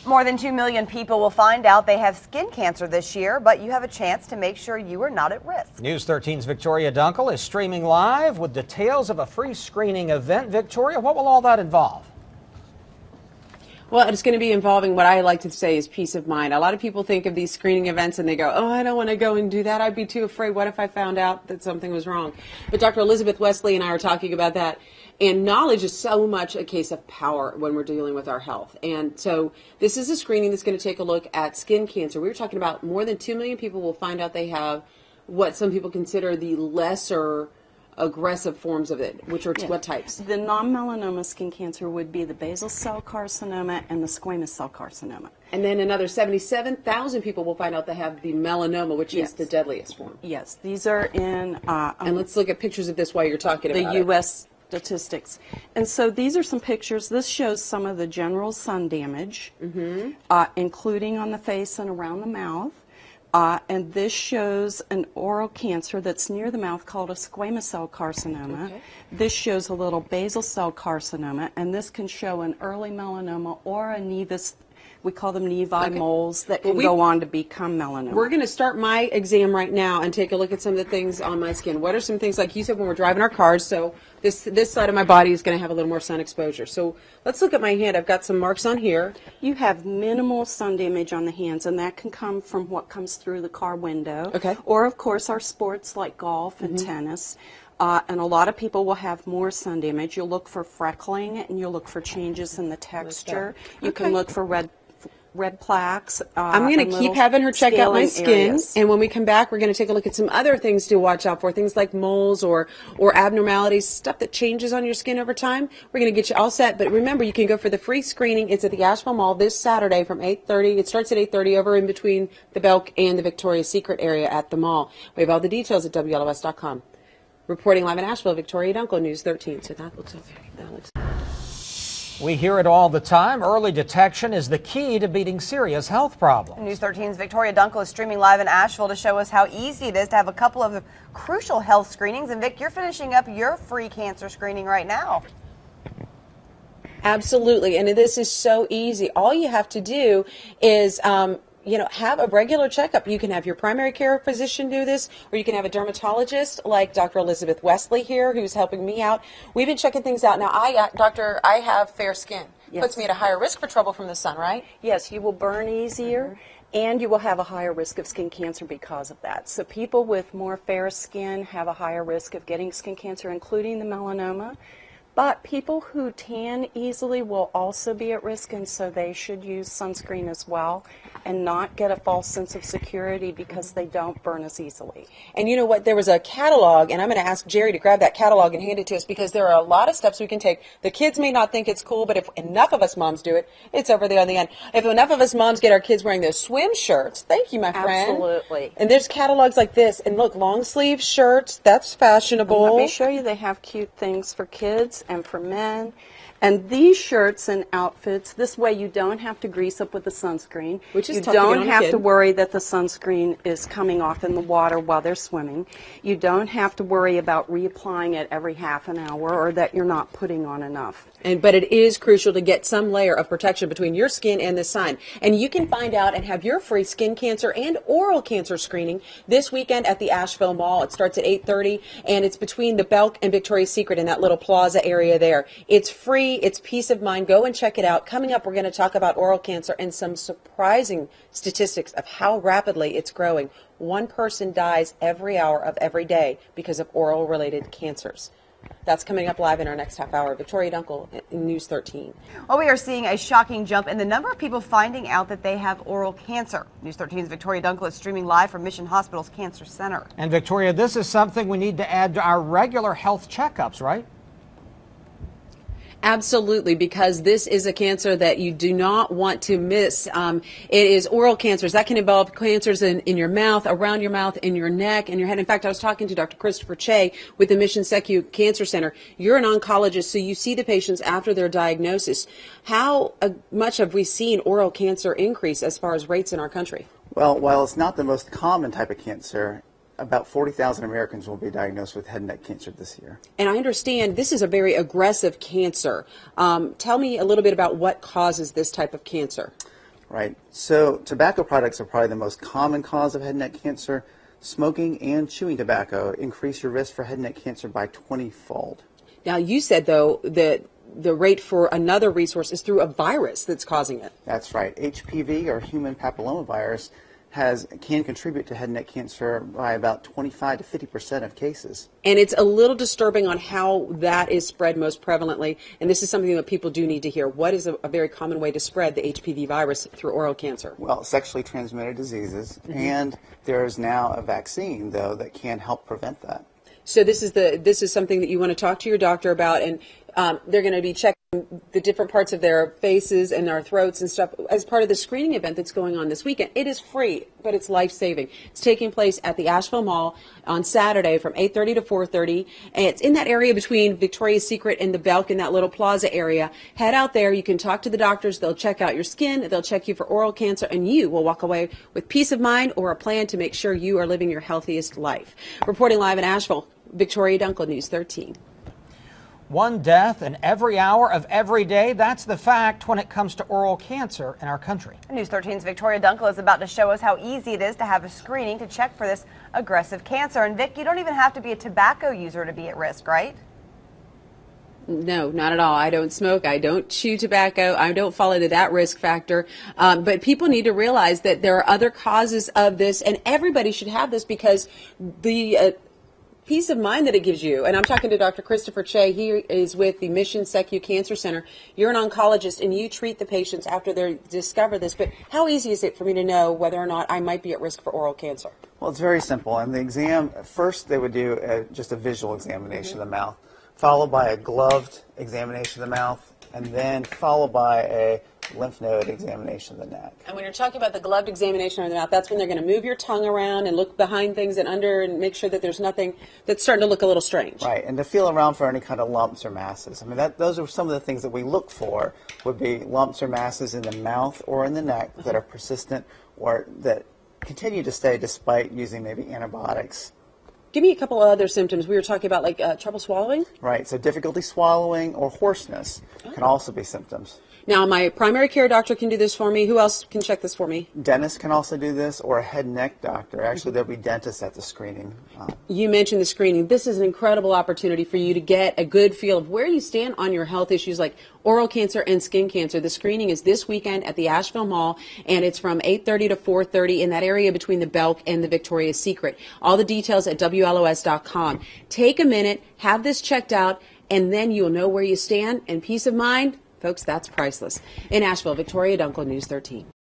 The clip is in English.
More than 2 million people will find out they have skin cancer this year, but you have a chance to make sure you are not at risk. News 13's Victoria Dunkel is streaming live with details of a free screening event. Victoria, what will all that involve? Well, it's going to be involving what I like to say is peace of mind. A lot of people think of these screening events and they go, oh, I don't want to go and do that. I'd be too afraid. What if I found out that something was wrong? But Dr. Elizabeth Wesley and I are talking about that. And knowledge is so much a case of power when we're dealing with our health. And so this is a screening that's going to take a look at skin cancer. We were talking about more than 2 million people will find out they have what some people consider the lesser aggressive forms of it, which are what types? The non-melanoma skin cancer would be the basal cell carcinoma and the squamous cell carcinoma. And then another 77,000 people will find out they have the melanoma, which is the deadliest form. Yes, these are in... and let's look at pictures of this while you're talking about the U.S. statistics. And so these are some pictures. This shows some of the general sun damage, including on the face and around the mouth. And this shows an oral cancer that's near the mouth called a squamous cell carcinoma. This shows a little basal cell carcinoma, and this can show an early melanoma or a nevus. We call them nevi moles that can go on to become melanoma. We're going to start my exam right now and take a look at some of the things on my skin. What are some things, like you said, when we're driving our cars, so this side of my body is going to have a little more sun exposure. So let's look at my hand. I've got some marks on here. You have minimal sun damage on the hands, and that can come from what comes through the car window. Or, of course, our sports like golf and tennis. And a lot of people will have more sun damage. You'll look for freckling, and you'll look for changes in the texture. You can look for red plaques. I'm going to keep having her check out my skin, and when we come back, we're going to take a look at some other things to watch out for, things like moles or abnormalities, stuff that changes on your skin over time. We're going to get you all set, but remember, you can go for the free screening. It's at the Asheville Mall this Saturday from 8:30. It starts at 8:30 over in between the Belk and the Victoria's Secret area at the mall. We have all the details at WLOS.com. Reporting live in Asheville, Victoria Dunkel, News 13. So that looks okay. That looks. We hear it all the time. Early detection is the key to beating serious health problems. News 13's Victoria Dunkel is streaming live in Asheville to show us how easy it is to have a couple of crucial health screenings. And Vic, you're finishing up your free cancer screening right now. Absolutely, and this is so easy. All you have to do is have a regular checkup. You can have your primary care physician do this, or you can have a dermatologist like Dr. Elizabeth Wesley here, who's helping me out. We've been checking things out. Now, I have fair skin. Puts me at a higher risk for trouble from the sun, right? Yes, you will burn easier, and you will have a higher risk of skin cancer because of that. So people with more fair skin have a higher risk of getting skin cancer, including the melanoma. But people who tan easily will also be at risk, and so they should use sunscreen as well and not get a false sense of security because they don't burn as easily. And you know what? There was a catalog, and I'm going to ask Jerry to grab that catalog and hand it to us because there are a lot of steps we can take. The kids may not think it's cool, but if enough of us moms do it, it's over there on the end. If enough of us moms get our kids wearing those swim shirts, thank you, my friend. Absolutely. And there's catalogs like this. And look, long sleeve shirts, that's fashionable. And let me show you, they have cute things for kids and for men. And these shirts and outfits, this way you don't have to grease up with the sunscreen. Which is you tough to get don't on a have kid. to worry that the sunscreen is coming off in the water while they're swimming. You don't have to worry about reapplying it every half an hour or that you're not putting on enough. But it is crucial to get some layer of protection between your skin and the sun. And you can find out and have your free skin cancer and oral cancer screening this weekend at the Asheville Mall. It starts at 8:30, and it's between the Belk and Victoria's Secret in that little plaza area there. It's free. It's peace of mind. Go and check it out. Coming up, we're going to talk about oral cancer and some surprising statistics of how rapidly it's growing. One person dies every hour of every day because of oral-related cancers. That's coming up live in our next half hour. Victoria Dunkel, News 13. Well, we are seeing a shocking jump in the number of people finding out that they have oral cancer. News 13's Victoria Dunkel is streaming live from Mission Hospital's Cancer Center. And Victoria, this is something we need to add to our regular health checkups, right? Absolutely, because this is a cancer that you do not want to miss. It is oral cancers. That can involve cancers in your mouth, around your mouth, in your neck, and your head. In fact, I was talking to Dr. Christopher Che with the Mission Secu Cancer Center. You're an oncologist, so you see the patients after their diagnosis. How much have we seen oral cancer increase as far as rates in our country? Well, while it's not the most common type of cancer, about 40,000 Americans will be diagnosed with head and neck cancer this year. And I understand this is a very aggressive cancer. Tell me a little bit about what causes this type of cancer. Right. So tobacco products are probably the most common cause of head and neck cancer. Smoking and chewing tobacco increase your risk for head and neck cancer by 20-fold. Now, you said, though, that the rate for another resource is through a virus that's causing it. That's right. HPV, or human papillomavirus, can contribute to head and neck cancer by about 25 to 50% of cases. And it's a little disturbing on how that is spread most prevalently. And this is something that people do need to hear. What is a very common way to spread the HPV virus through oral cancer? Well, sexually transmitted diseases. And there is now a vaccine, though, that can help prevent that. So this is something that you want to talk to your doctor about, and they're going to be checking the different parts of their faces and their throats and stuff as part of the screening event that's going on this weekend. It is free, but it's life-saving. It's taking place at the Asheville Mall on Saturday from 8:30 to 4:30, and it's in that area between Victoria's Secret and the Belk, in that little plaza area. Head out there. You can talk to the doctors. They'll check out your skin. They'll check you for oral cancer, and you will walk away with peace of mind or a plan to make sure you are living your healthiest life. Reporting live in Asheville, Victoria Dunkel, News 13. One death in every hour of every day. That's the fact when it comes to oral cancer in our country. News 13's Victoria Dunkel is about to show us how easy it is to have a screening to check for this aggressive cancer. And Vic, you don't even have to be a tobacco user to be at risk, right? No, not at all. I don't smoke. I don't chew tobacco. I don't fall into that risk factor. But people need to realize that there are other causes of this, and everybody should have this, because the peace of mind that it gives you. And I'm talking to Dr. Christopher Che. He is with the Mission Secu Cancer Center. You're an oncologist, and you treat the patients after they discover this. But how easy is it for me to know whether or not I might be at risk for oral cancer? Well, it's very simple. And the exam, first they would do just a visual examination of the mouth, followed by a gloved examination of the mouth, and then followed by a lymph node examination of the neck. And when you're talking about the gloved examination of the mouth, that's when they're going to move your tongue around and look behind things and under and make sure that there's nothing that's starting to look a little strange. Right, and to feel around for any kind of lumps or masses. I mean, those are some of the things that we look for, would be lumps or masses in the mouth or in the neck that are persistent or that continue to stay despite using maybe antibiotics. Give me a couple of other symptoms. We were talking about, like trouble swallowing. Right, so difficulty swallowing or hoarseness can also be symptoms. Now, my primary care doctor can do this for me. Who else can check this for me? Dentists can also do this, or a head and neck doctor. Actually, there'll be dentists at the screening. You mentioned the screening. This is an incredible opportunity for you to get a good feel of where you stand on your health issues like oral cancer and skin cancer. The screening is this weekend at the Asheville Mall, and it's from 8:30 to 4:30 in that area between the Belk and the Victoria's Secret. All the details at WLOS.com. Take a minute, have this checked out, and then you'll know where you stand, and peace of mind. Folks, that's priceless. In Asheville, Victoria Dunkel, News 13.